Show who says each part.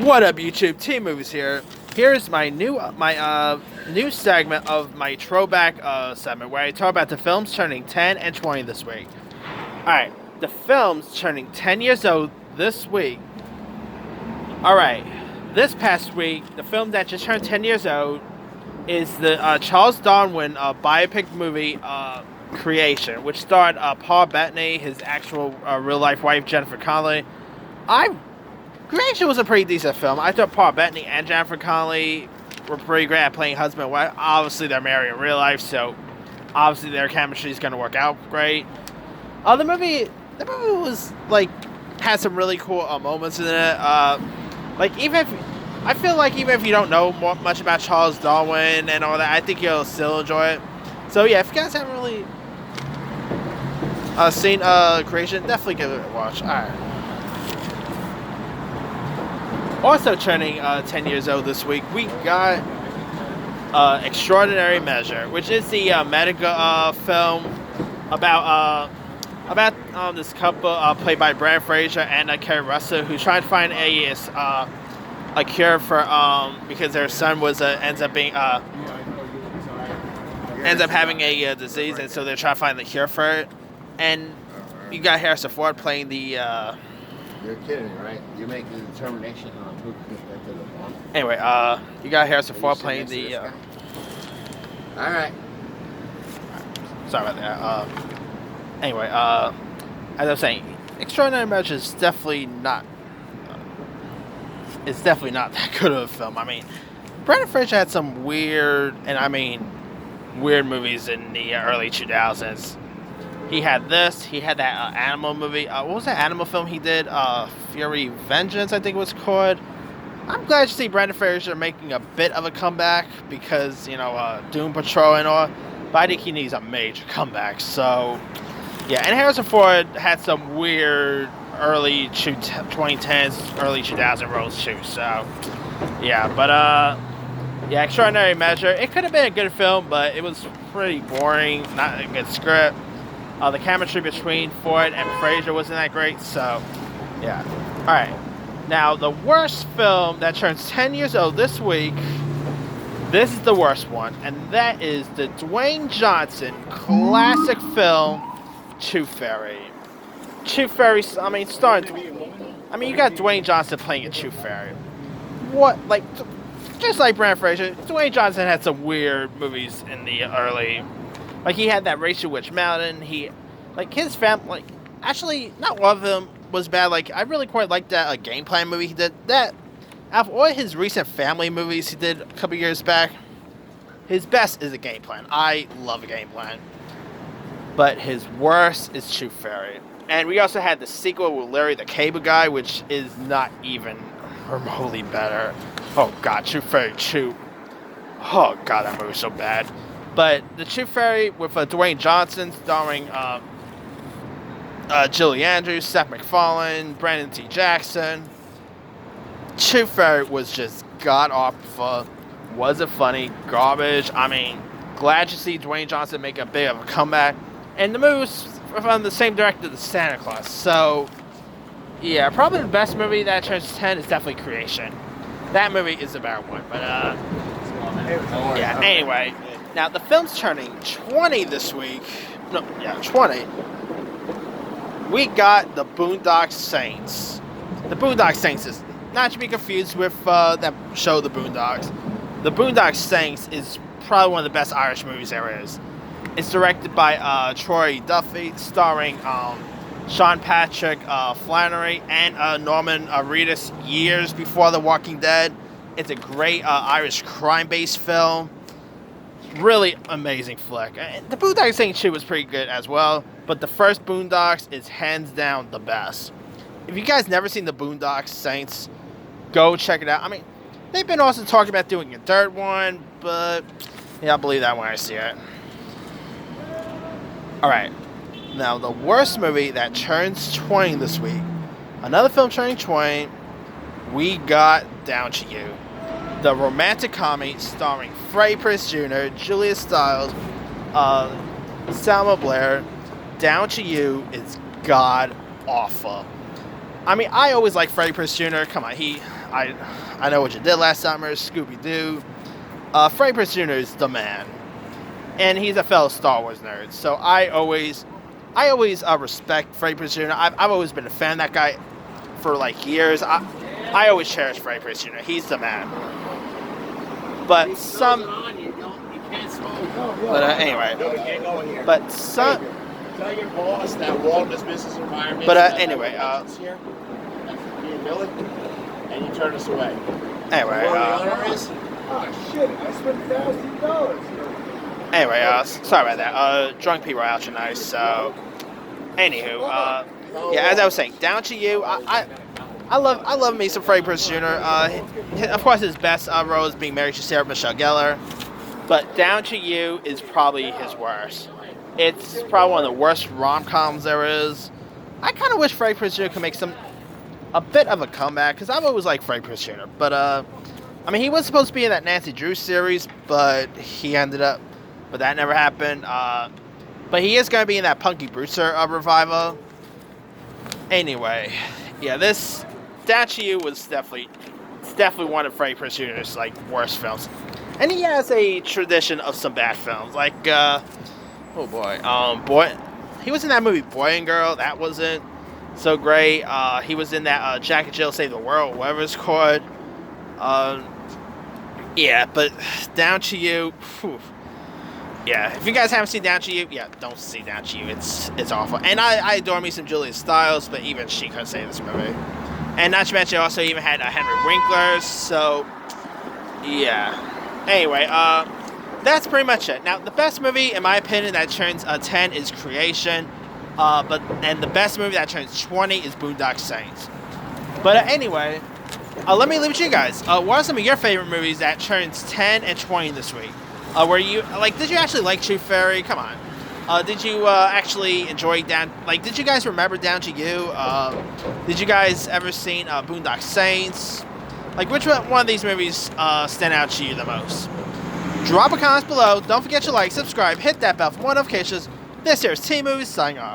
Speaker 1: What up, YouTube? Team Movies here. Here's my new segment of my throwback segment where I talk about the films turning 10 and 20 this week. Alright, the films turning 10 years old this week. Alright, this past week, the film that just turned 10 years old is the Charles Darwin biopic movie Creation, which starred Paul Bettany, his actual real-life wife, Jennifer Connelly. Creation was a pretty decent film. I thought Paul Bettany and Jennifer Connelly were pretty great at playing husband and wife. Obviously, they're married in real life, so obviously their chemistry is going to work out great. The movie was, had some really cool moments in it. I feel like even if you don't know much about Charles Darwin and all that, I think you'll still enjoy it. So yeah, if you guys haven't really seen Creation, definitely give it a watch. Alright. Also turning 10 years old this week, we got Extraordinary Measure, which is the medical film about this couple played by Brad Fraser and Kerry Russell, who's trying to find a cure for because their son ends up having a disease, and so they're trying to find the cure for it. And you got Harrison Ford playing the.
Speaker 2: You're kidding, right? You make the determination on who can get to the phone.
Speaker 1: Anyway, you got Harrison Ford playing the.
Speaker 2: All right.
Speaker 1: Sorry about that. Anyway, as I was saying, Extraordinary Measure is definitely not. It's definitely not that good of a film. I mean, Brendan Fraser had some weird movies in the early 2000s. He had this. He had that animal movie. What was that animal film he did? Fury Vengeance, I think it was called. I'm glad to see Brendan Fraser making a bit of a comeback because, Doom Patrol and all. But I think he needs a major comeback. So, yeah. And Harrison Ford had some weird early 2010s, early 2000 roles too. So, yeah. But, yeah, Extraordinary Measure. It could have been a good film, but it was pretty boring. Not a good script. The chemistry between Ford and Fraser wasn't that great, so, yeah. Alright, now the worst film that turns 10 years old this week, this is the worst one, and that is the Dwayne Johnson classic film, Tooth Fairy. Tooth Fairy, you got Dwayne Johnson playing a Tooth Fairy. Just like Brad Fraser, Dwayne Johnson had some weird movies in the early... he had that Rachel Witch Mountain. His family, actually, not one of them was bad. I really quite liked that Game Plan movie he did. That, out of all his recent family movies he did a couple years back, his best is a Game Plan. I love a Game Plan. But his worst is Tooth Fairy. And we also had the sequel with Larry the Cable Guy, which is not even remotely better. Oh, God, Tooth Fairy 2. Oh, God, that movie's so bad. But the Tooth Fairy with Dwayne Johnson starring Julie Andrews, Seth MacFarlane, Brandon T. Jackson. Tooth Fairy was just god-awful. Wasn't funny. Garbage. Glad to see Dwayne Johnson make a bit of a comeback. And the movie was from the same director as Santa Claus. So, yeah, probably the best movie that turns 10 is definitely Creation. That movie is the better one. But, yeah, anyway... Now, the film's turning 20 this week. 20. We got the Boondock Saints. The Boondock Saints is not to be confused with that show, The Boondocks. The Boondock Saints is probably one of the best Irish movies there is. It's directed by Troy Duffy, starring Sean Patrick Flannery and Norman Reedus years before The Walking Dead. It's a great Irish crime-based film. Really amazing flick. The Boondock Saints 2 was pretty good as well, but the first Boondocks is hands down the best. If you guys never seen the Boondock Saints, go check it out. They've been also talking about doing a third one, but yeah, I'll believe that when I see it. Alright, now the worst movie that turns 20 this week. Another film turning 20, we got Down to You. The romantic comedy starring Freddie Prinze Jr., Julia Stiles, Selma Blair. Down to You is god awful. I mean, I always like Freddie Prinze Jr. Come on, I Know What You Did Last Summer, Scooby-Doo. Freddie Prinze Jr. is the man, and he's a fellow Star Wars nerd. So I always respect Freddie Prinze Jr. I've always been a fan of that guy for like years. I always cherish Freddie Prinze Jr. He's the man. But some. But anyway. But some.
Speaker 2: Tell your boss that Walderness business environment.
Speaker 1: But anyway.
Speaker 2: Here. Me and Billy, and you turn us away.
Speaker 1: Anyway.
Speaker 2: Where the owner is?
Speaker 3: Oh shit! I spent $1,000.
Speaker 1: Anyway, sorry about that. Drunk people are out tonight, so. Anywho, yeah, as I was saying, Down to You. I love me some Freddie Prinze Jr. Of course, his best role is being married to Sarah Michelle Gellar, but Down to You is probably his worst. It's probably one of the worst rom-coms there is. I kind of wish Freddie Prinze Jr. could make a bit of a comeback, because I've always liked Freddie Prinze Jr. But I mean, he was supposed to be in that Nancy Drew series, but that never happened. But he is going to be in that Punky Brewster revival. Anyway, yeah, this Down to You was definitely one of Freddie Prinze Jr.'s like worst films, and he has a tradition of some bad films. Like, he was in that movie Boy and Girl. That wasn't so great. He was in that Jack and Jill Save the World, whatever it's called. Yeah, but Down to You. Whew. Yeah, if you guys haven't seen Down to You, yeah, don't see Down to You. It's awful. And I adore me some Julia Stiles, but even she couldn't save this movie. And not to mention, also even had Henry Winkler. So, yeah. Anyway, that's pretty much it. Now, the best movie, in my opinion, that turns 10 is Creation. And the best movie that turns 20 is Boondock Saints. But anyway, let me leave it to you guys. What are some of your favorite movies that turns 10 and 20 this week? Did you actually like Tooth Fairy? Come on. Did you actually enjoy did you guys remember Down to You? Did you guys ever seen Boondock Saints? Like, which one of these movies stand out to you the most? Drop a comment below. Don't forget to like, subscribe, hit that bell for more notifications. This here is Team Movies signing off.